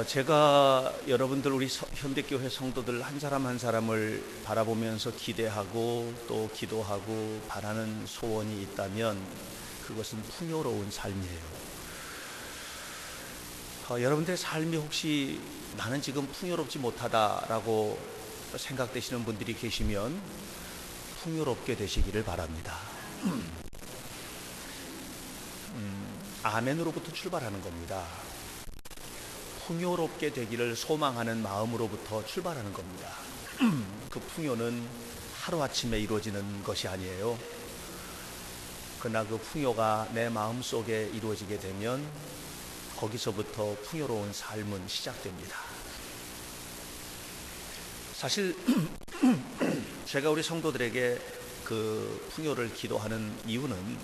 제가 여러분들 우리 현대교회 성도들 한 사람 한 사람을 바라보면서 기대하고 또 기도하고 바라는 소원이 있다면 그것은 풍요로운 삶이에요. 여러분들의 삶이 혹시 나는 지금 풍요롭지 못하다라고 생각되시는 분들이 계시면 풍요롭게 되시기를 바랍니다. 아멘으로부터 출발하는 겁니다. 풍요롭게 되기를 소망하는 마음으로부터 출발하는 겁니다. 그 풍요는 하루아침에 이루어지는 것이 아니에요. 그러나 그 풍요가 내 마음속에 이루어지게 되면 거기서부터 풍요로운 삶은 시작됩니다. 사실 제가 우리 성도들에게 그 풍요를 기도하는 이유는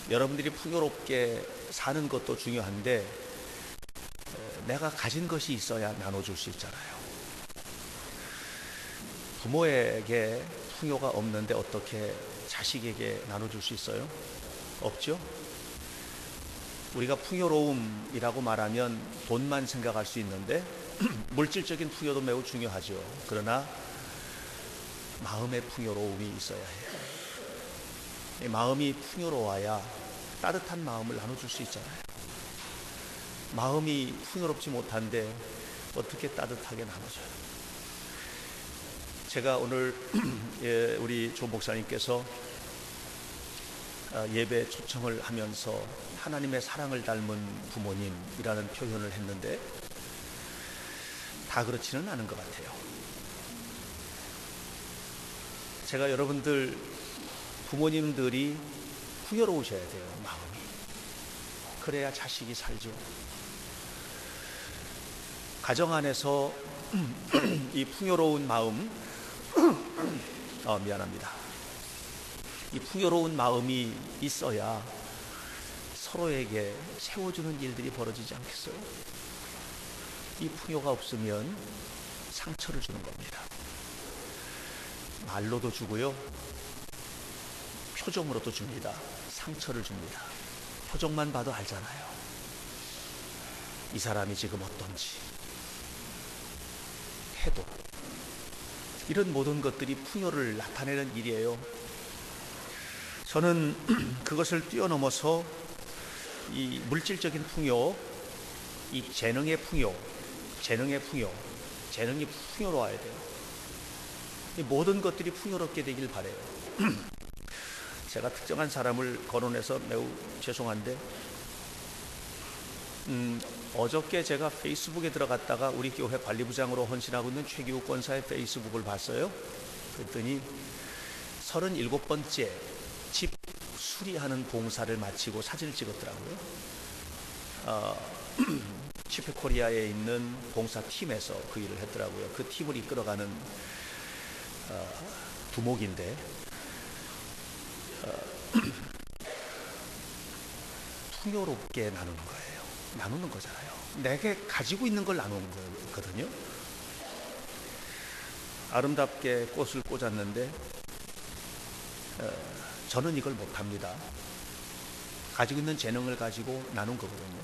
여러분들이 풍요롭게 사는 것도 중요한데 내가 가진 것이 있어야 나눠줄 수 있잖아요. 부모에게 풍요가 없는데 어떻게 자식에게 나눠줄 수 있어요? 없죠? 우리가 풍요로움이라고 말하면 돈만 생각할 수 있는데 물질적인 풍요도 매우 중요하죠. 그러나 마음의 풍요로움이 있어야 해요. 마음이 풍요로워야 따뜻한 마음을 나눠줄 수 있잖아요. 마음이 풍요롭지 못한데 어떻게 따뜻하게 나눠줘요? 제가 오늘 우리 조 목사님께서 예배 초청을 하면서 하나님의 사랑을 닮은 부모님이라는 표현을 했는데 다 그렇지는 않은 것 같아요. 제가 여러분들 부모님들이 풍요로우셔야 돼요. 마음이. 그래야 자식이 살죠. 가정 안에서 이 풍요로운 마음 미안합니다. 이 풍요로운 마음이 있어야 서로에게 세워주는 일들이 벌어지지 않겠어요? 이 풍요가 없으면 상처를 주는 겁니다. 말로도 주고요, 표정으로도 줍니다. 상처를 줍니다. 표정만 봐도 알잖아요. 이 사람이 지금 어떤지. 태도, 이런 모든 것들이 풍요를 나타내는 일이에요. 저는 그것을 뛰어넘어서 이 물질적인 풍요, 이 재능의 풍요, 재능이 풍요로워야 돼요. 이 모든 것들이 풍요롭게 되길 바라요. 제가 특정한 사람을 거론해서 매우 죄송한데 어저께 제가 페이스북에 들어갔다가 우리 교회 관리부장으로 헌신하고 있는 최기욱 권사의 페이스북을 봤어요. 그랬더니 37번째 집 수리하는 봉사를 마치고 사진을 찍었더라고요. 치페코리아에 있는 봉사팀에서 그 일을 했더라고요. 그 팀을 이끌어가는 두목인데 풍요롭게 나누는 거예요. 나누는 거잖아요. 내게 가지고 있는 걸 나누는 거거든요. 아름답게 꽃을 꽂았는데 저는 이걸 못합니다. 가지고 있는 재능을 가지고 나눈 거거든요.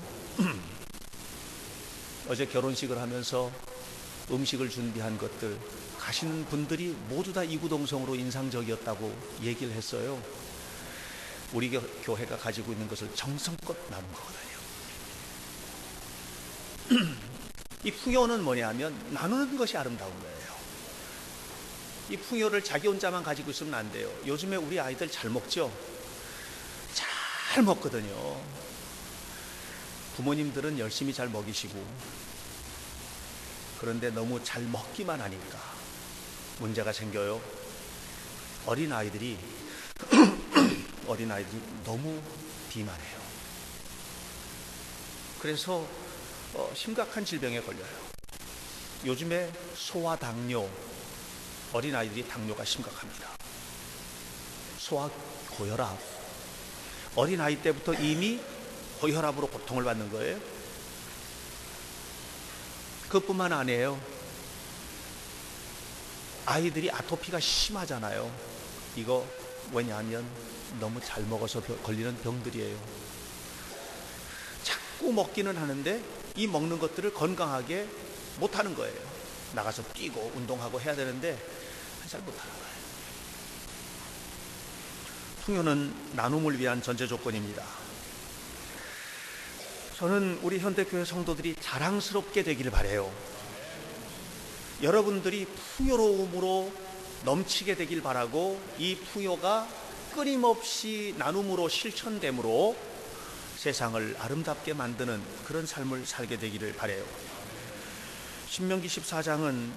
어제 결혼식을 하면서 음식을 준비한 것들 가시는 분들이 모두 다 이구동성으로 인상적이었다고 얘기를 했어요. 우리 교회가 가지고 있는 것을 정성껏 나눈 거거든요. 이 풍요는 뭐냐면 나누는 것이 아름다운 거예요. 이 풍요를 자기 혼자만 가지고 있으면 안 돼요. 요즘에 우리 아이들 잘 먹죠? 잘 먹거든요. 부모님들은 열심히 잘 먹이시고, 그런데 너무 잘 먹기만 하니까 문제가 생겨요. 어린아이들이 너무 비만해요. 그래서 심각한 질병에 걸려요. 요즘에 소아당뇨, 어린아이들이 당뇨가 심각합니다. 소아고혈압, 어린아이 때부터 이미 고혈압으로 고통을 받는 거예요. 그것뿐만 아니에요. 아이들이 아토피가 심하잖아요. 이거 왜냐하면 너무 잘 먹어서 걸리는 병들이에요. 자꾸 먹기는 하는데 이 먹는 것들을 건강하게 못하는 거예요. 나가서 뛰고 운동하고 해야 되는데 잘 못하는 거예요. 풍요는 나눔을 위한 전제 조건입니다. 저는 우리 현대교회 성도들이 자랑스럽게 되기를 바라요. 여러분들이 풍요로움으로 넘치게 되길 바라고, 이 풍요가 끊임없이 나눔으로 실천됨으로 세상을 아름답게 만드는 그런 삶을 살게 되기를 바라요. 신명기 14장은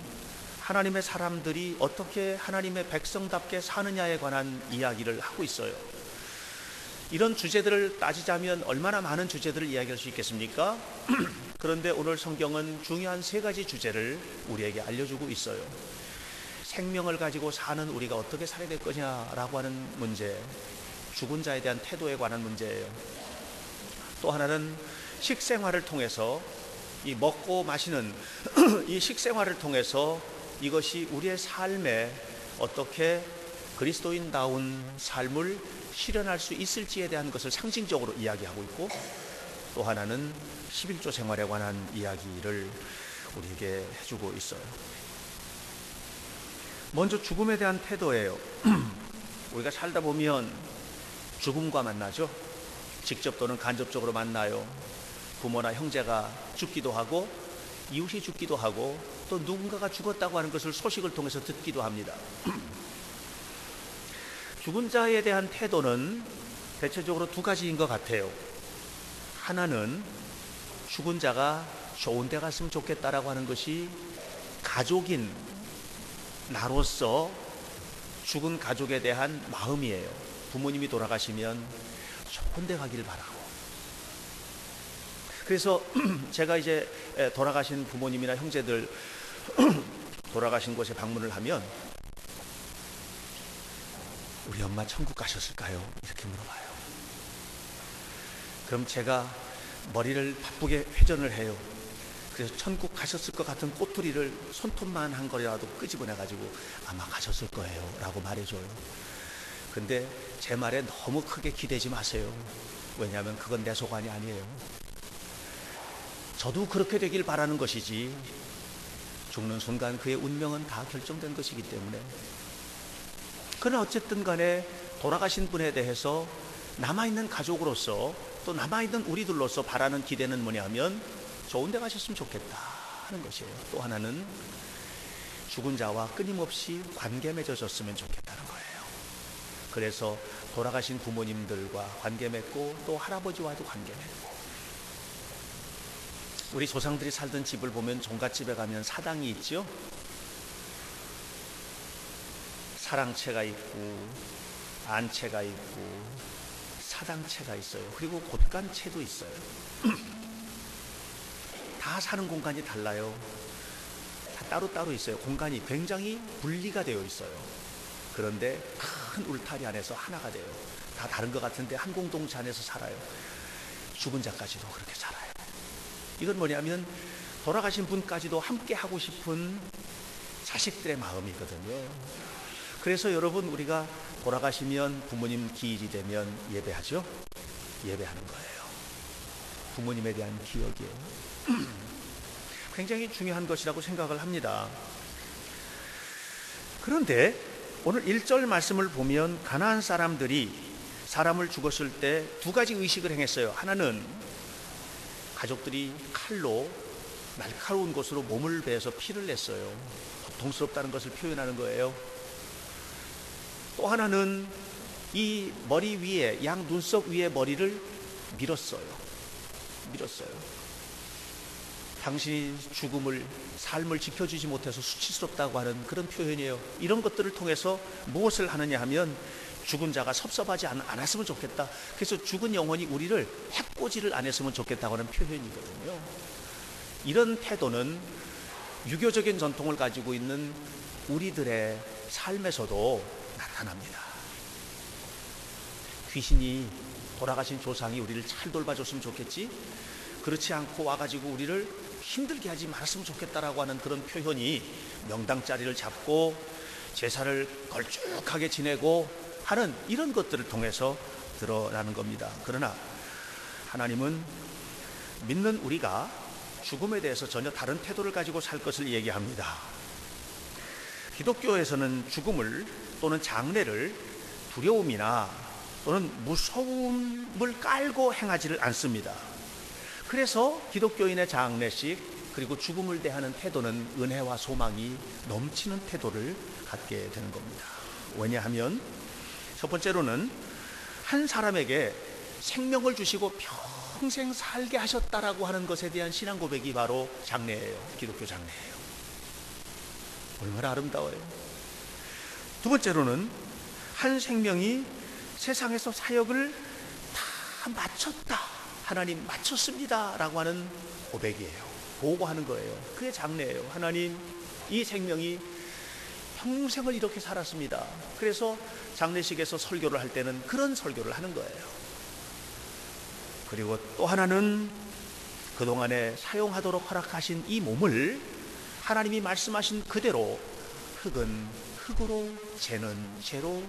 하나님의 사람들이 어떻게 하나님의 백성답게 사느냐에 관한 이야기를 하고 있어요. 이런 주제들을 따지자면 얼마나 많은 주제들을 이야기할 수 있겠습니까? 그런데 오늘 성경은 중요한 세 가지 주제를 우리에게 알려주고 있어요. 생명을 가지고 사는 우리가 어떻게 살아야 될 거냐라고 하는 문제, 죽은 자에 대한 태도에 관한 문제예요. 또 하나는 식생활을 통해서, 이 먹고 마시는 이 식생활을 통해서 이것이 우리의 삶에 어떻게 그리스도인다운 삶을 실현할 수 있을지에 대한 것을 상징적으로 이야기하고 있고, 또 하나는 11조 생활에 관한 이야기를 우리에게 해주고 있어요. 먼저 죽음에 대한 태도예요. 우리가 살다 보면 죽음과 만나죠. 직접 또는 간접적으로 만나요. 부모나 형제가 죽기도 하고, 이웃이 죽기도 하고, 또 누군가가 죽었다고 하는 것을 소식을 통해서 듣기도 합니다. 죽은 자에 대한 태도는 대체적으로 두 가지인 것 같아요. 하나는 죽은 자가 좋은 데 갔으면 좋겠다라고 하는 것이 가족인 나로서 죽은 가족에 대한 마음이에요. 부모님이 돌아가시면 좋은 데 가기를 바라고. 그래서 제가 이제 돌아가신 부모님이나 형제들 돌아가신 곳에 방문을 하면 우리 엄마 천국 가셨을까요? 이렇게 물어봐요. 그럼 제가 머리를 바쁘게 회전을 해요. 그래서 천국 가셨을 것 같은 꼬투리를 손톱만 한 거라도 끄집어내가지고 아마 가셨을 거예요 라고 말해줘요. 근데 제 말에 너무 크게 기대지 마세요. 왜냐하면 그건 내 소관이 아니에요. 저도 그렇게 되길 바라는 것이지, 죽는 순간 그의 운명은 다 결정된 것이기 때문에. 그러나 어쨌든 간에 돌아가신 분에 대해서 남아있는 가족으로서, 또 남아있는 우리들로서 바라는 기대는 뭐냐 하면 좋은 데 가셨으면 좋겠다 하는 것이에요. 또 하나는 죽은 자와 끊임없이 관계 맺어졌으면 좋겠다는 거예요. 그래서 돌아가신 부모님들과 관계 맺고, 또 할아버지와도 관계 맺고. 우리 조상들이 살던 집을 보면 종갓집에 가면 사당이 있죠. 사랑채가 있고 안채가 있고 사당채가 있어요. 그리고 곳간채도 있어요. 다 사는 공간이 달라요. 다 따로따로 있어요. 공간이 굉장히 분리가 되어 있어요. 그런데 큰 울타리 안에서 하나가 돼요. 다 다른 것 같은데 한 공동체 안에서 살아요. 죽은 자까지도 그렇게 살아요. 이건 뭐냐면 돌아가신 분까지도 함께 하고 싶은 자식들의 마음이거든요. 그래서 여러분, 우리가 돌아가시면 부모님 기일이 되면 예배하죠? 예배하는 거예요. 부모님에 대한 기억이에요. 굉장히 중요한 것이라고 생각을 합니다. 그런데 오늘 1절 말씀을 보면 가나안 사람들이 사람을 죽었을 때 두 가지 의식을 행했어요. 하나는 가족들이 칼로 날카로운 곳으로 몸을 베어서 피를 냈어요. 고통스럽다는 것을 표현하는 거예요. 또 하나는 이 머리 위에, 양 눈썹 위에 머리를 밀었어요. 당신이 삶을 지켜주지 못해서 수치스럽다고 하는 그런 표현이에요. 이런 것들을 통해서 무엇을 하느냐 하면 죽은 자가 섭섭하지 않았으면 좋겠다. 그래서 죽은 영혼이 우리를 해코지를 안 했으면 좋겠다고 하는 표현이거든요. 이런 태도는 유교적인 전통을 가지고 있는 우리들의 삶에서도 나타납니다. 귀신이, 돌아가신 조상이 우리를 잘 돌봐줬으면 좋겠지, 그렇지 않고 와가지고 우리를 힘들게 하지 말았으면 좋겠다라고 하는 그런 표현이 명당 자리를 잡고 제사를 걸쭉하게 지내고 하는 이런 것들을 통해서 드러나는 겁니다. 그러나 하나님은 믿는 우리가 죽음에 대해서 전혀 다른 태도를 가지고 살 것을 얘기합니다. 기독교에서는 죽음을 또는 장례를 두려움이나 또는 무서움을 깔고 행하지를 않습니다. 그래서 기독교인의 장례식 그리고 죽음을 대하는 태도는 은혜와 소망이 넘치는 태도를 갖게 되는 겁니다. 왜냐하면 첫 번째로는 한 사람에게 생명을 주시고 평생 살게 하셨다라고 하는 것에 대한 신앙 고백이 바로 장례예요. 기독교 장례예요. 얼마나 아름다워요. 두 번째로는 한 생명이 세상에서 사역을 다 마쳤다, 하나님 마쳤습니다 라고 하는 고백이에요. 보고하는 거예요. 그게 장례예요. 하나님, 이 생명이 평생을 이렇게 살았습니다. 그래서 장례식에서 설교를 할 때는 그런 설교를 하는 거예요. 그리고 또 하나는 그동안에 사용하도록 허락하신 이 몸을 하나님이 말씀하신 그대로 흙은 흙으로, 재는 재로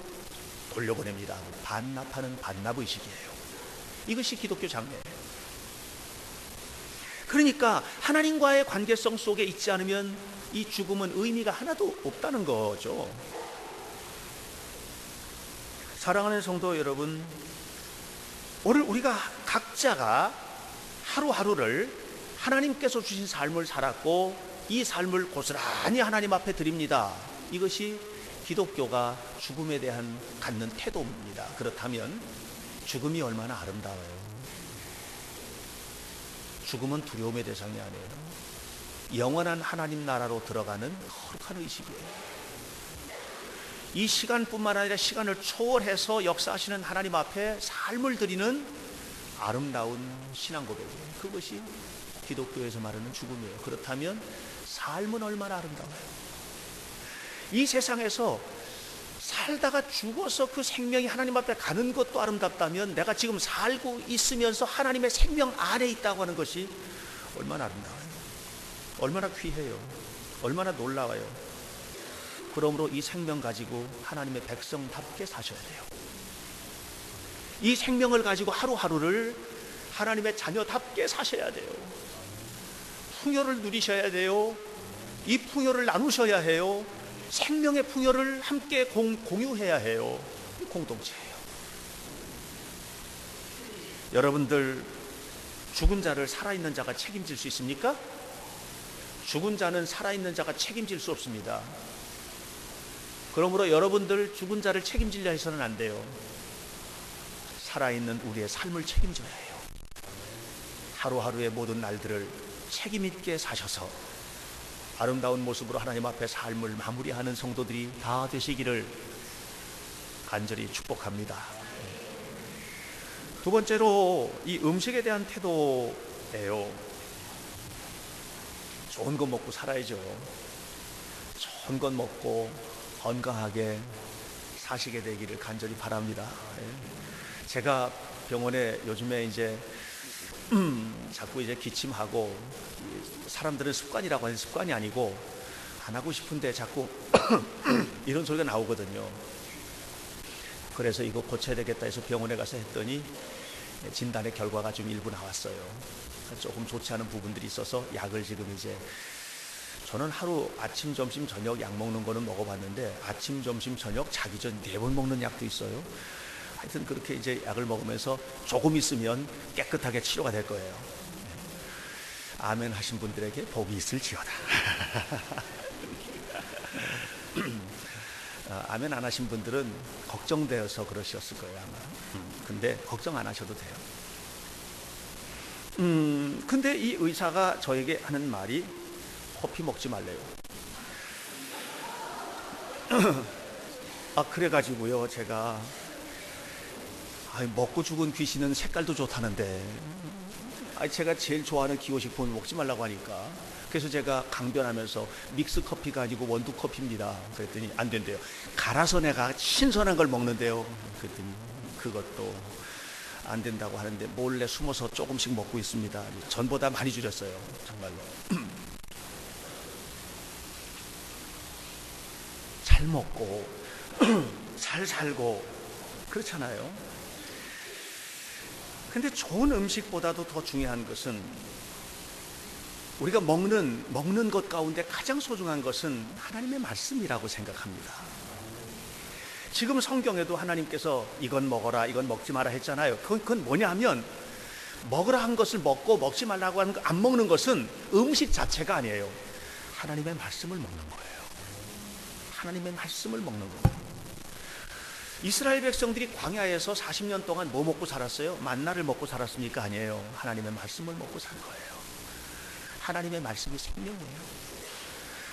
돌려보냅니다. 반납하는 반납의식이에요. 이것이 기독교 장례예요. 그러니까 하나님과의 관계성 속에 있지 않으면 이 죽음은 의미가 하나도 없다는 거죠. 사랑하는 성도 여러분, 오늘 우리가 각자가 하루하루를 하나님께서 주신 삶을 살았고 이 삶을 고스란히 하나님 앞에 드립니다. 이것이 기독교가 죽음에 대한 갖는 태도입니다. 그렇다면 죽음이 얼마나 아름다워요. 죽음은 두려움의 대상이 아니에요. 영원한 하나님 나라로 들어가는 거룩한 의식이에요. 이 시간뿐만 아니라 시간을 초월해서 역사하시는 하나님 앞에 삶을 드리는 아름다운 신앙 고백이에요. 그것이 기독교에서 말하는 죽음이에요. 그렇다면 삶은 얼마나 아름다워요. 이 세상에서 살다가 죽어서 그 생명이 하나님 앞에 가는 것도 아름답다면 내가 지금 살고 있으면서 하나님의 생명 안에 있다고 하는 것이 얼마나 아름다워요. 얼마나 귀해요. 얼마나 놀라워요. 그러므로 이 생명 가지고 하나님의 백성답게 사셔야 돼요. 이 생명을 가지고 하루하루를 하나님의 자녀답게 사셔야 돼요. 풍요를 누리셔야 돼요. 이 풍요를 나누셔야 해요. 생명의 풍요를 함께 공유해야 해요. 공동체예요. 여러분들 죽은 자를 살아있는 자가 책임질 수 있습니까? 죽은 자는 살아있는 자가 책임질 수 없습니다. 그러므로 여러분들 죽은 자를 책임지려 해서는 안 돼요. 살아있는 우리의 삶을 책임져야 해요. 하루하루의 모든 날들을 책임있게 사셔서 아름다운 모습으로 하나님 앞에 삶을 마무리하는 성도들이 다 되시기를 간절히 축복합니다. 두 번째로 이 음식에 대한 태도예요. 좋은 거 먹고 살아야죠. 좋은 것 먹고 건강하게 사시게 되기를 간절히 바랍니다. 제가 병원에 요즘에 이제 자꾸 이제 기침하고, 사람들은 습관이라고 하는 습관이 아니고 안 하고 싶은데 자꾸 이런 소리가 나오거든요. 그래서 이거 고쳐야 되겠다 해서 병원에 가서 했더니 진단의 결과가 좀 일부 나왔어요. 조금 좋지 않은 부분들이 있어서 약을 지금 이제, 저는 하루 아침, 점심, 저녁 약 먹는 거는 먹어봤는데 아침, 점심, 저녁 자기 전 4번 먹는 약도 있어요. 하여튼 그렇게 이제 약을 먹으면서 조금 있으면 깨끗하게 치료가 될 거예요. 아멘 하신 분들에게 복이 있을지어다. 아멘 안 하신 분들은 걱정되어서 그러셨을 거예요 아마. 근데 걱정 안 하셔도 돼요. 근데 이 의사가 저에게 하는 말이 커피 먹지 말래요. 그래가지고요 제가 먹고 죽은 귀신은 색깔도 좋다는데 제가 제일 좋아하는 기호식품을 먹지 말라고 하니까, 그래서 제가 강변하면서 믹스 커피가 아니고 원두 커피입니다 그랬더니 안 된대요. 갈아서 내가 신선한 걸 먹는데요. 그랬더니 그것도 안 된다고 하는데 몰래 숨어서 조금씩 먹고 있습니다. 전보다 많이 줄였어요 정말로. 잘 먹고 잘 살고 그렇잖아요. 근데 좋은 음식보다도 더 중요한 것은 우리가 먹는 것 가운데 가장 소중한 것은 하나님의 말씀이라고 생각합니다. 지금 성경에도 하나님께서 이건 먹어라, 이건 먹지 마라 했잖아요. 그건 뭐냐면 먹으라 한 것을 먹고 먹지 말라고 하는 거, 안 먹는 것은 음식 자체가 아니에요. 하나님의 말씀을 먹는 거예요. 하나님의 말씀을 먹는 거예요. 이스라엘 백성들이 광야에서 40년 동안 뭐 먹고 살았어요? 만나를 먹고 살았습니까? 아니에요. 하나님의 말씀을 먹고 산 거예요. 하나님의 말씀이 생명이에요.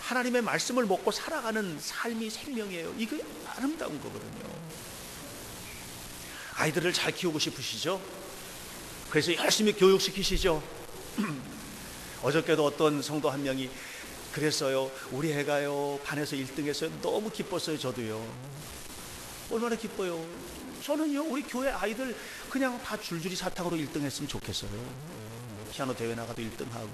하나님의 말씀을 먹고 살아가는 삶이 생명이에요. 이게 아름다운 거거든요. 아이들을 잘 키우고 싶으시죠? 그래서 열심히 교육시키시죠? 어저께도 어떤 성도 한 명이 그랬어요. 우리 애가요 반에서 1등 했어요. 너무 기뻤어요. 저도요. 얼마나 기뻐요. 저는요 우리 교회 아이들 그냥 다 줄줄이 사탕으로 1등 했으면 좋겠어요. 피아노 대회 나가도 1등하고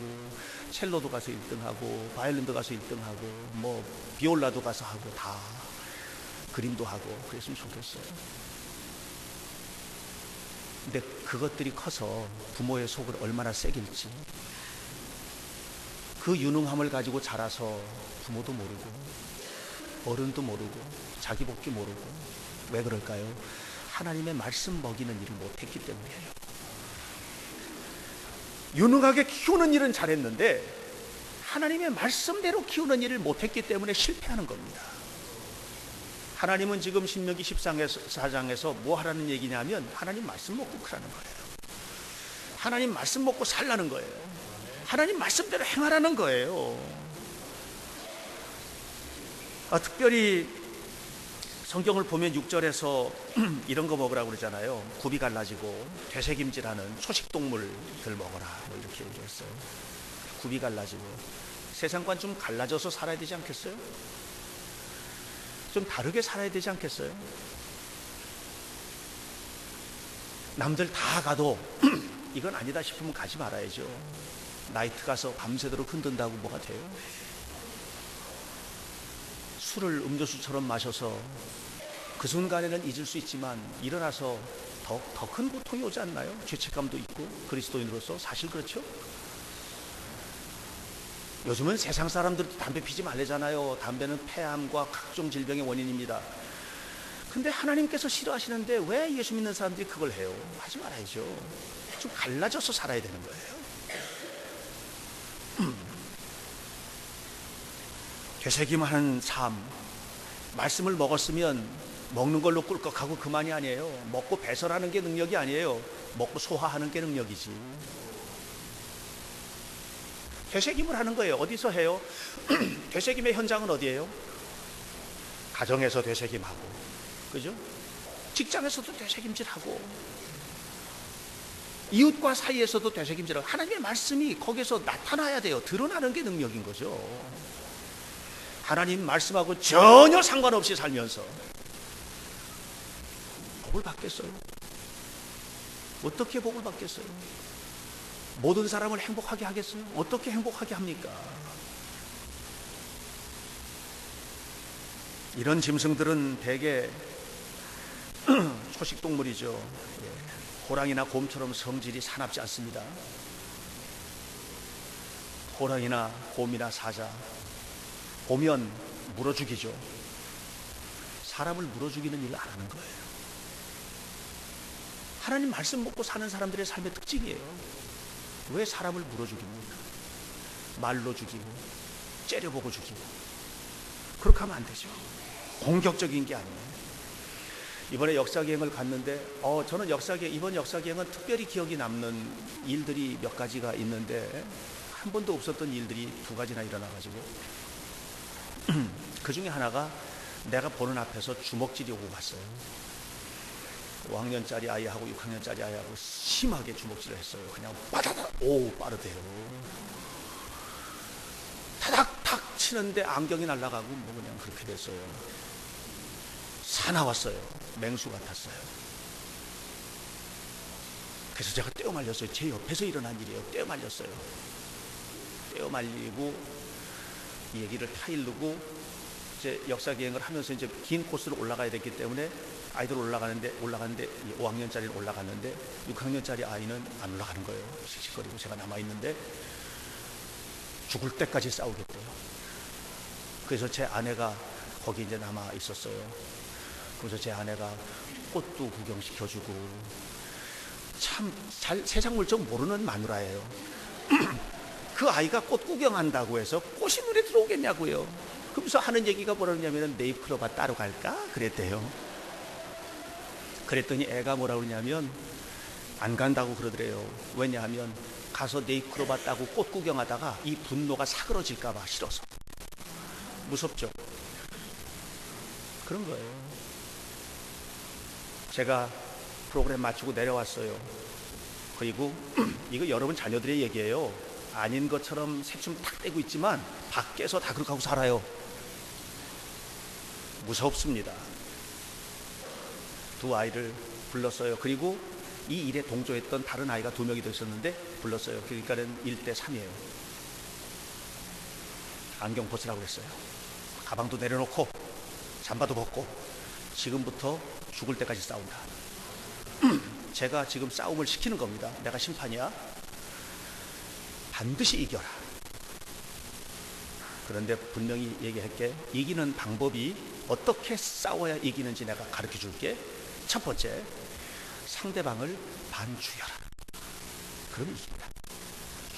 첼로도 가서 1등하고 바이올린도 가서 1등하고 뭐 비올라도 가서 하고 다 그림도 하고 그랬으면 좋겠어요. 근데 그것들이 커서 부모의 속을 얼마나 새길지, 그 유능함을 가지고 자라서 부모도 모르고 어른도 모르고 자기 복귀 모르고. 왜 그럴까요? 하나님의 말씀 먹이는 일을 못했기 때문이에요. 유능하게 키우는 일은 잘했는데 하나님의 말씀대로 키우는 일을 못했기 때문에 실패하는 겁니다. 하나님은 지금 신명기 14장에서 뭐 하라는 얘기냐면 하나님 말씀 먹고 크라는 거예요. 하나님 말씀 먹고 살라는 거예요. 하나님 말씀대로 행하라는 거예요. 특별히 성경을 보면 6절에서 이런 거 먹으라고 그러잖아요. 굽이 갈라지고 되새김질하는 초식동물들 먹어라 뭐 이렇게 얘기했어요. 굽이 갈라지고 세상과는 좀 갈라져서 살아야 되지 않겠어요? 좀 다르게 살아야 되지 않겠어요? 남들 다 가도 이건 아니다 싶으면 가지 말아야죠. 나이트 가서 밤새도록 흔든다고 뭐가 돼요? 술을 음료수처럼 마셔서 그 순간에는 잊을 수 있지만 일어나서 더 큰 고통이 오지 않나요? 죄책감도 있고 그리스도인으로서 사실 그렇죠? 요즘은 세상 사람들도 담배 피지 말래잖아요. 담배는 폐암과 각종 질병의 원인입니다. 근데 하나님께서 싫어하시는데 왜 예수 믿는 사람들이 그걸 해요? 하지 말아야죠. 좀 갈라져서 살아야 되는 거예요. 되새김하는 삶, 말씀을 먹었으면 먹는 걸로 꿀꺽하고 그만이 아니에요. 먹고 배설하는 게 능력이 아니에요. 먹고 소화하는 게 능력이지. 되새김을 하는 거예요. 어디서 해요? 되새김의 현장은 어디예요? 가정에서 되새김하고, 그죠? 직장에서도 되새김질하고, 이웃과 사이에서도 되새김질하고. 하나님의 말씀이 거기서 나타나야 돼요. 드러나는 게 능력인 거죠. 하나님 말씀하고 전혀 상관없이 살면서 복을 받겠어요? 어떻게 복을 받겠어요? 모든 사람을 행복하게 하겠어요? 어떻게 행복하게 합니까? 이런 짐승들은 대개 초식동물이죠. 호랑이나 곰처럼 성질이 사납지 않습니다. 호랑이나 곰이나 사자 보면 물어 죽이죠. 사람을 물어 죽이는 일을 안 하는 거예요. 하나님 말씀 먹고 사는 사람들의 삶의 특징이에요. 왜 사람을 물어 죽입니까? 말로 죽이고 째려보고 죽이고 그렇게 하면 안 되죠. 공격적인 게 아니에요. 이번에 역사기행을 갔는데 저는 이번 역사기행은 특별히 기억이 남는 일들이 몇 가지가 있는데 한 번도 없었던 일들이 2가지나 일어나가지고 그 중에 하나가 내가 보는 앞에서 주먹질이 오고 갔어요. 5학년짜리 아이하고 6학년짜리 아이하고 심하게 주먹질을 했어요. 그냥 빠다닥, 빠르대요. 타닥탁 치는데 안경이 날아가고 뭐 그냥 그렇게 됐어요. 사나웠어요. 맹수 같았어요. 그래서 제가 떼어 말렸어요. 제 옆에서 일어난 일이에요. 떼어 말렸어요. 떼어 말리고 이 얘기를 타일르고 이제 역사기행을 하면서 이제 긴 코스를 올라가야 됐기 때문에 아이들 올라가는데 5학년짜리는 올라갔는데 6학년짜리 아이는 안 올라가는 거예요. 씩씩거리고 제가 남아있는데 죽을 때까지 싸우겠대요. 그래서 제 아내가 거기 이제 남아 있었어요. 그래서 제 아내가 꽃도 구경시켜주고, 참 세상 물정 모르는 마누라예요. 그 아이가 꽃 구경한다고 해서 꽃이 눈에 들어오겠냐고요. 그러면서 하는 얘기가 뭐라냐면 네잎클로바 따로 갈까? 그랬대요. 그랬더니 애가 뭐라 그러냐면 안 간다고 그러더래요. 왜냐하면 가서 네잎클로바 따고 꽃 구경하다가 이 분노가 사그러질까 봐 싫어서. 무섭죠? 그런 거예요. 제가 프로그램 마치고 내려왔어요. 그리고 이거 여러분 자녀들의 얘기예요. 아닌 것처럼 새춤 탁 떼고 있지만 밖에서 다 그렇게 하고 살아요. 무섭습니다. 두 아이를 불렀어요. 그리고 이 일에 동조했던 다른 아이가 2명이 더 있었는데 불렀어요. 그러니까는 1대3이에요. 안경 벗으라고 그랬어요. 가방도 내려놓고 잠바도 벗고 지금부터 죽을 때까지 싸운다. 제가 지금 싸움을 시키는 겁니다. 내가 심판이야. 반드시 이겨라. 그런데 분명히 얘기할게. 이기는 방법이 어떻게 싸워야 이기는지 내가 가르쳐 줄게. 첫 번째, 상대방을 반주여라. 그럼 이깁니다.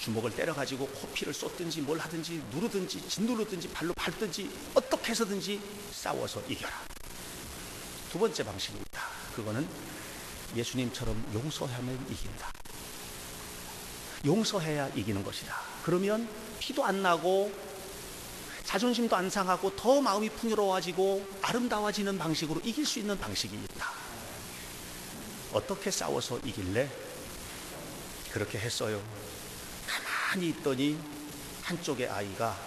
주먹을 때려가지고 코피를 쏟든지 뭘 하든지 누르든지 짓누르든지 발로 밟든지 어떻게 해서든지 싸워서 이겨라. 두 번째 방식입니다. 그거는 예수님처럼 용서하면 이긴다. 용서해야 이기는 것이다. 그러면 피도 안 나고 자존심도 안 상하고 더 마음이 풍요로워지고 아름다워지는 방식으로 이길 수 있는 방식이 있다. 어떻게 싸워서 이길래? 그렇게 했어요. 가만히 있더니 한쪽의 아이가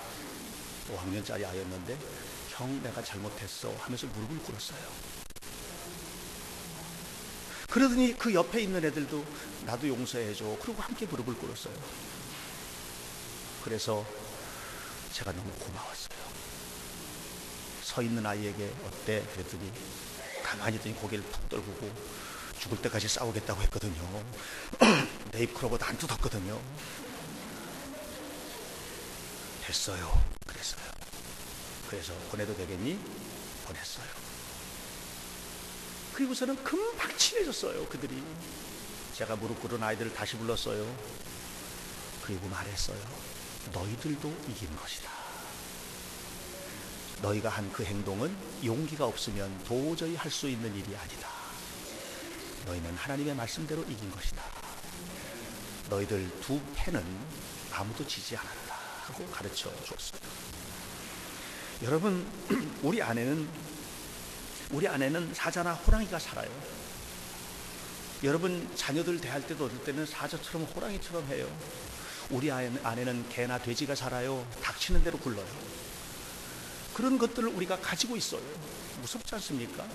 5학년짜리 아이였는데 형 내가 잘못했어 하면서 무릎을 꿇었어요. 그러더니 그 옆에 있는 애들도 나도 용서해줘. 그리고 함께 무릎을 꿇었어요. 그래서 제가 너무 고마웠어요. 서 있는 아이에게 어때? 그랬더니 가만히 있더니 고개를 푹 떨구고 죽을 때까지 싸우겠다고 했거든요. 네잎클로버도 안 뜯었거든요. 됐어요. 그랬어요. 그래서 보내도 되겠니? 보냈어요. 그리고서는 금방 친해졌어요. 그들이. 제가 무릎 꿇은 아이들을 다시 불렀어요. 그리고 말했어요. 너희들도 이긴 것이다. 너희가 한 그 행동은 용기가 없으면 도저히 할 수 있는 일이 아니다. 너희는 하나님의 말씀대로 이긴 것이다. 너희들 두 패는 아무도 지지 않았다 하고 가르쳐 줬어요. 여러분, 우리 안에는 사자나 호랑이가 살아요. 여러분 자녀들 대할 때도 어떨 때는 사자처럼 호랑이처럼 해요. 우리 안에는 개나 돼지가 살아요. 닥치는 대로 굴러요. 그런 것들을 우리가 가지고 있어요. 무섭지 않습니까?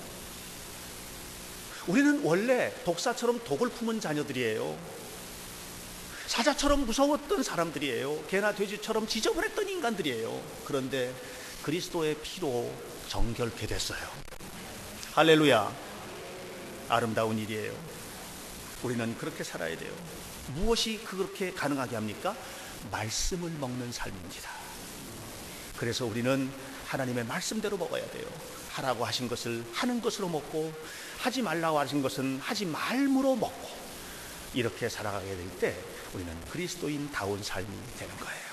우리는 원래 독사처럼 독을 품은 자녀들이에요. 사자처럼 무서웠던 사람들이에요. 개나 돼지처럼 지저분했던 인간들이에요. 그런데 그리스도의 피로 정결케 됐어요. 할렐루야. 아름다운 일이에요. 우리는 그렇게 살아야 돼요. 무엇이 그렇게 가능하게 합니까? 말씀을 먹는 삶입니다. 그래서 우리는 하나님의 말씀대로 먹어야 돼요. 하라고 하신 것을 하는 것으로 먹고 하지 말라고 하신 것은 하지 말므로 먹고 이렇게 살아가게 될 때 우리는 그리스도인다운 삶이 되는 거예요.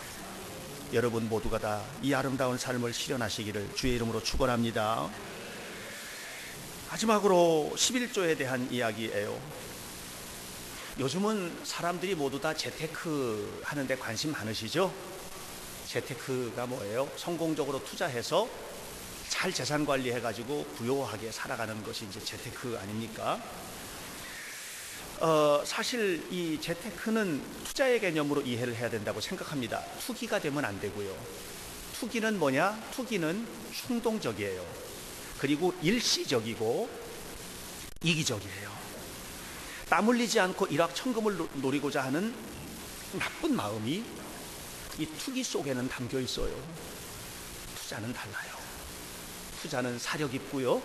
여러분 모두가 다 이 아름다운 삶을 실현하시기를 주의 이름으로 축원합니다. 마지막으로 11조에 대한 이야기예요. 요즘은 사람들이 모두 다 재테크 하는데 관심 많으시죠? 재테크가 뭐예요? 성공적으로 투자해서 잘 재산 관리해가지고 부유하게 살아가는 것이 이제 재테크 아닙니까? 사실 이 재테크는 투자의 개념으로 이해를 해야 된다고 생각합니다. 투기가 되면 안 되고요. 투기는 뭐냐? 투기는 충동적이에요. 그리고 일시적이고 이기적이에요. 땀 흘리지 않고 일확천금을 노리고자 하는 나쁜 마음이 이 투기 속에는 담겨 있어요. 투자는 달라요. 투자는 사력 있고요.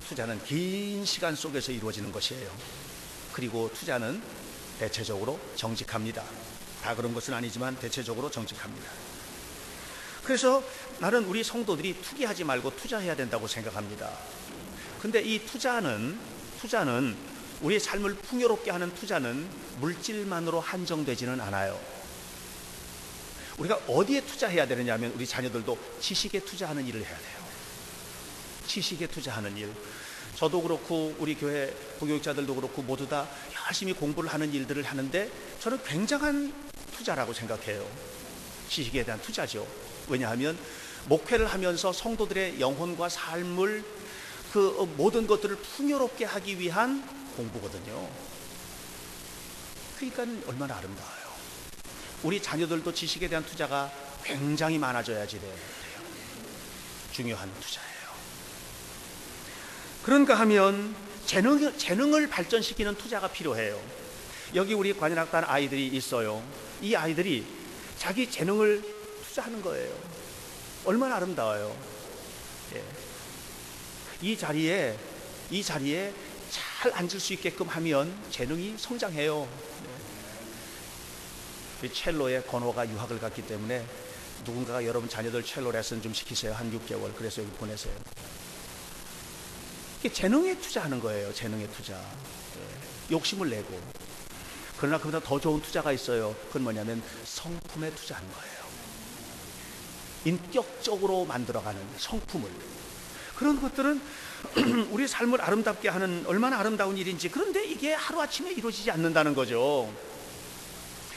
투자는 긴 시간 속에서 이루어지는 것이에요. 그리고 투자는 대체적으로 정직합니다. 다 그런 것은 아니지만 대체적으로 정직합니다. 그래서 나는 우리 성도들이 투기하지 말고 투자해야 된다고 생각합니다. 근데 이 투자는 우리의 삶을 풍요롭게 하는 투자는 물질만으로 한정되지는 않아요. 우리가 어디에 투자해야 되느냐 하면 우리 자녀들도 지식에 투자하는 일을 해야 돼요. 지식에 투자하는 일. 저도 그렇고 우리 교회 부교육자들도 그렇고 모두 다 열심히 공부를 하는 일들을 하는데 저는 굉장한 투자라고 생각해요. 지식에 대한 투자죠. 왜냐하면 목회를 하면서 성도들의 영혼과 삶을 그 모든 것들을 풍요롭게 하기 위한 공부거든요. 그러니까 얼마나 아름다워요. 우리 자녀들도 지식에 대한 투자가 굉장히 많아져야지 돼요. 중요한 투자예요. 그런가 하면 재능을 발전시키는 투자가 필요해요. 여기 우리 관현악단 아이들이 있어요. 이 아이들이 자기 재능을 투자하는 거예요. 얼마나 아름다워요. 예. 이 자리에 잘 앉을 수 있게끔 하면 재능이 성장해요. 네. 첼로의 건호가 유학을 갔기 때문에 누군가가 여러분 자녀들 첼로 레슨 좀 시키세요. 한 6개월. 그래서 여기 보내세요. 이게 재능에 투자하는 거예요. 재능에 투자. 네. 욕심을 내고. 그러나 그보다 더 좋은 투자가 있어요. 그건 뭐냐면 성품에 투자하는 거예요. 인격적으로 만들어가는 성품을. 그런 것들은 우리 삶을 아름답게 하는 얼마나 아름다운 일인지. 그런데 이게 하루아침에 이루어지지 않는다는 거죠.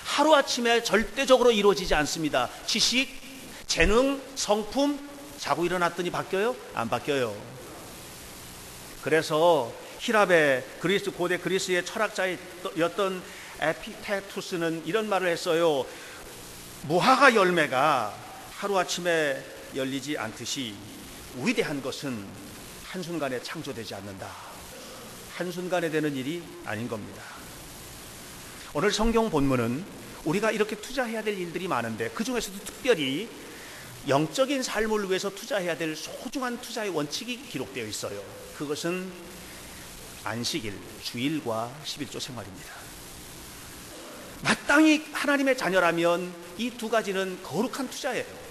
하루아침에 절대적으로 이루어지지 않습니다. 지식, 재능, 성품, 자고 일어났더니 바뀌어요? 안 바뀌어요. 그래서 히랍의 고대 그리스의 철학자였던 에피테투스는 이런 말을 했어요. 무화과 열매가 하루아침에 열리지 않듯이 위대한 것은 한순간에 창조되지 않는다. 한순간에 되는 일이 아닌 겁니다. 오늘 성경 본문은 우리가 이렇게 투자해야 될 일들이 많은데 그 중에서도 특별히 영적인 삶을 위해서 투자해야 될 소중한 투자의 원칙이 기록되어 있어요. 그것은 안식일, 주일과 11조 생활입니다. 마땅히 하나님의 자녀라면 이 두 가지는 거룩한 투자예요.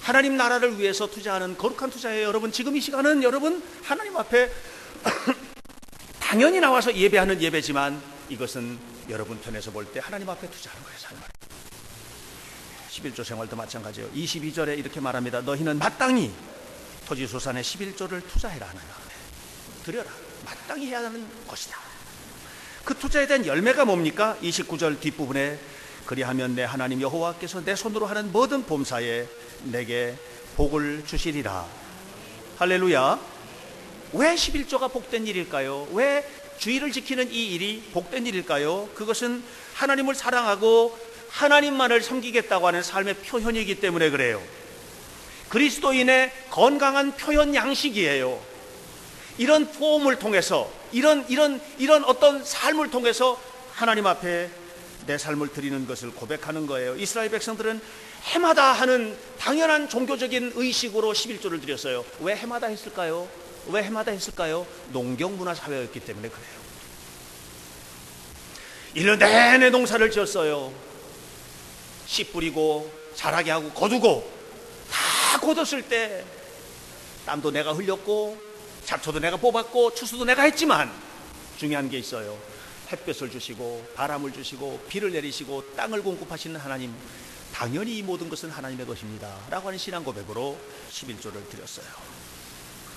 하나님 나라를 위해서 투자하는 거룩한 투자예요. 여러분, 지금 이 시간은 여러분 하나님 앞에 당연히 나와서 예배하는 예배지만 이것은 여러분 편에서 볼 때 하나님 앞에 투자하는 거예요. 삶을. 11조 생활도 마찬가지예요. 22절에 이렇게 말합니다. 너희는 마땅히 토지소산의 11조를 투자해라 하느라. 드려라. 마땅히 해야 하는 것이다. 그 투자에 대한 열매가 뭡니까? 29절 뒷부분에 그리하면 내 하나님 여호와께서 내 손으로 하는 모든 범사에 내게 복을 주시리라. 할렐루야. 왜 11조가 복된 일일까요? 왜 주의를 지키는 이 일이 복된 일일까요? 그것은 하나님을 사랑하고 하나님만을 섬기겠다고 하는 삶의 표현이기 때문에 그래요. 그리스도인의 건강한 표현 양식이에요. 이런 포음을 통해서 이런 어떤 삶을 통해서 하나님 앞에 내 삶을 드리는 것을 고백하는 거예요. 이스라엘 백성들은 해마다 하는 당연한 종교적인 의식으로 11조를 드렸어요. 왜 해마다 했을까요? 왜 해마다 했을까요? 농경문화 사회였기 때문에 그래요. 1년 내내 농사를 지었어요. 씨 뿌리고 자라게 하고 거두고 다 거뒀을 때 땀도 내가 흘렸고 잡초도 내가 뽑았고 추수도 내가 했지만 중요한 게 있어요. 햇볕을 주시고 바람을 주시고 비를 내리시고 땅을 공급하시는 하나님, 당연히 이 모든 것은 하나님의 것입니다 라고 하는 신앙 고백으로 11조를 드렸어요.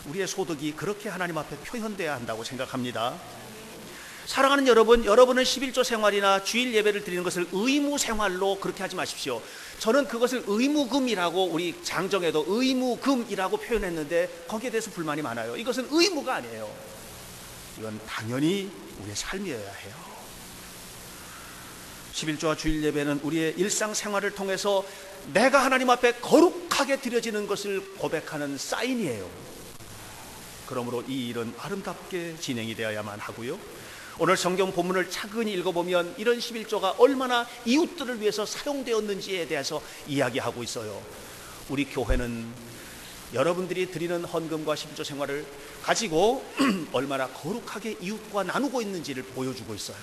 우리의 소득이 그렇게 하나님 앞에 표현돼야 한다고 생각합니다. 사랑하는 여러분, 여러분은 11조 생활이나 주일 예배를 드리는 것을 의무 생활로 그렇게 하지 마십시오. 저는 그것을 의무금이라고 우리 장정에도 의무금이라고 표현했는데 거기에 대해서 불만이 많아요. 이것은 의무가 아니에요. 이건 당연히 우리의 삶이어야 해요. 11조와 주일 예배는 우리의 일상생활을 통해서 내가 하나님 앞에 거룩하게 드려지는 것을 고백하는 사인이에요. 그러므로 이 일은 아름답게 진행이 되어야만 하고요. 오늘 성경 본문을 차근히 읽어보면 이런 11조가 얼마나 이웃들을 위해서 사용되었는지에 대해서 이야기하고 있어요. 우리 교회는 여러분들이 드리는 헌금과 11조 생활을 가지고 얼마나 거룩하게 이웃과 나누고 있는지를 보여주고 있어요.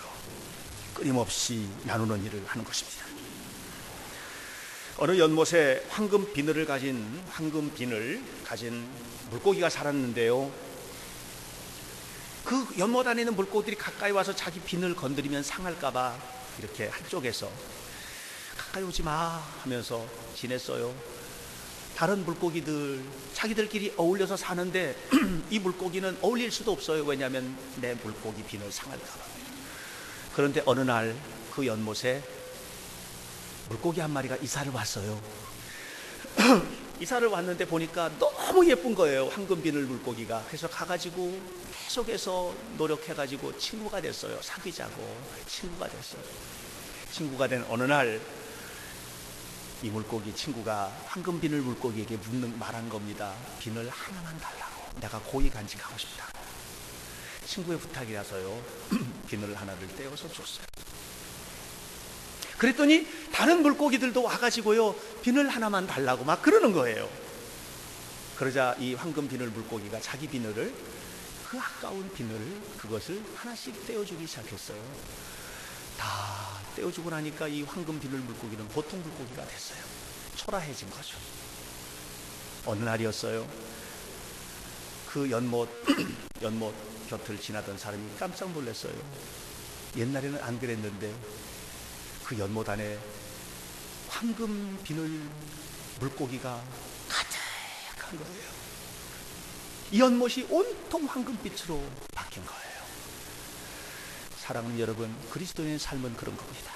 끊임없이 나누는 일을 하는 것입니다. 어느 연못에 황금 비늘을 가진 물고기가 살았는데요. 그 연못 안에 있는 물고기들이 가까이 와서 자기 비늘 건드리면 상할까봐 이렇게 한쪽에서 가까이 오지 마 하면서 지냈어요. 다른 물고기들 자기들끼리 어울려서 사는데 이 물고기는 어울릴 수도 없어요. 왜냐하면 내 물고기 비늘 상할까봐. 그런데 어느 날 그 연못에 물고기 한 마리가 이사를 왔어요. 이사를 왔는데 보니까 너무 예쁜 거예요. 황금 비늘 물고기가. 그래서 가가지고 계속해서 노력해가지고 친구가 됐어요. 사귀자고 친구가 됐어요. 친구가 된 어느 날 이 물고기 친구가 황금 비늘 물고기에게 말한 겁니다. 비늘 하나만 달라고. 내가 고이 간직하고 싶다고. 친구의 부탁이라서요. 비늘 하나를 떼어서 줬어요. 그랬더니 다른 물고기들도 와가지고요, 비늘 하나만 달라고 막 그러는 거예요. 그러자 이 황금 비늘 물고기가 자기 비늘을, 그 아까운 비늘을, 그것을 하나씩 떼어주기 시작했어요. 다 떼어주고 나니까 이 황금 비늘 물고기는 보통 물고기가 됐어요. 초라해진 거죠. 어느 날이었어요. 그 연못 곁을 지나던 사람이 깜짝 놀랐어요. 옛날에는 안 그랬는데 그 연못 안에 황금 비늘 물고기가 가득한 거예요. 이 연못이 온통 황금빛으로 바뀐 거예요. 사랑하는 여러분, 그리스도인의 삶은 그런 겁니다.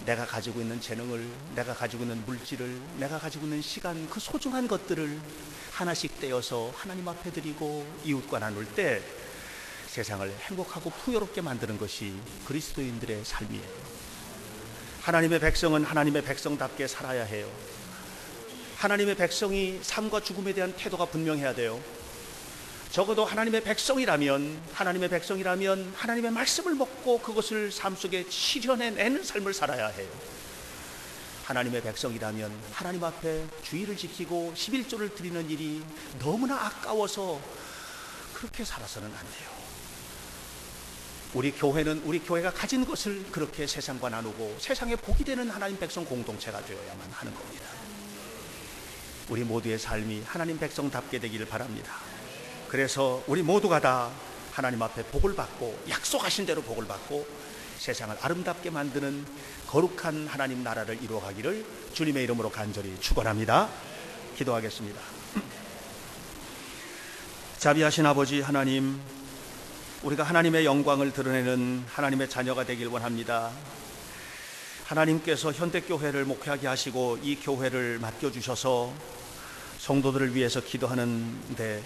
내가 가지고 있는 재능을, 내가 가지고 있는 물질을, 내가 가지고 있는 시간, 그 소중한 것들을 하나씩 떼어서 하나님 앞에 드리고 이웃과 나눌 때 세상을 행복하고 풍요롭게 만드는 것이 그리스도인들의 삶이에요. 하나님의 백성은 하나님의 백성답게 살아야 해요. 하나님의 백성이 삶과 죽음에 대한 태도가 분명해야 돼요. 적어도 하나님의 백성이라면 하나님의 말씀을 먹고 그것을 삶 속에 실현해내는 삶을 살아야 해요. 하나님의 백성이라면 하나님 앞에 주의를 지키고 11조를 드리는 일이 너무나 아까워서 그렇게 살아서는 안 돼요. 우리 교회가 가진 것을 그렇게 세상과 나누고 세상에 복이 되는 하나님 백성 공동체가 되어야만 하는 겁니다. 우리 모두의 삶이 하나님 백성답게 되기를 바랍니다. 그래서 우리 모두가 다 하나님 앞에 복을 받고 약속하신 대로 복을 받고 세상을 아름답게 만드는 거룩한 하나님 나라를 이루어가기를 주님의 이름으로 간절히 축원합니다. 기도하겠습니다. 자비하신 아버지 하나님, 우리가 하나님의 영광을 드러내는 하나님의 자녀가 되길 원합니다. 하나님께서 현대교회를 목회하게 하시고 이 교회를 맡겨주셔서 성도들을 위해서 기도하는데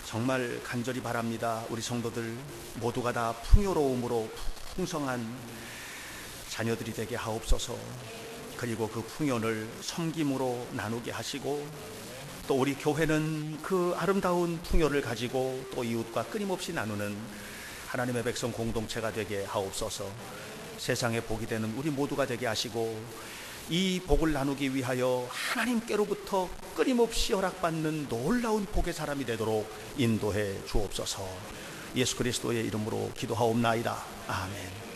정말 간절히 바랍니다. 우리 성도들 모두가 다 풍요로움으로 풍성한 자녀들이 되게 하옵소서. 그리고 그 풍요를 섬김으로 나누게 하시고 또 우리 교회는 그 아름다운 풍요를 가지고 또 이웃과 끊임없이 나누는 하나님의 백성 공동체가 되게 하옵소서. 세상에 복이 되는 우리 모두가 되게 하시고 이 복을 나누기 위하여 하나님께로부터 끊임없이 허락받는 놀라운 복의 사람이 되도록 인도해 주옵소서. 예수 그리스도의 이름으로 기도하옵나이다. 아멘.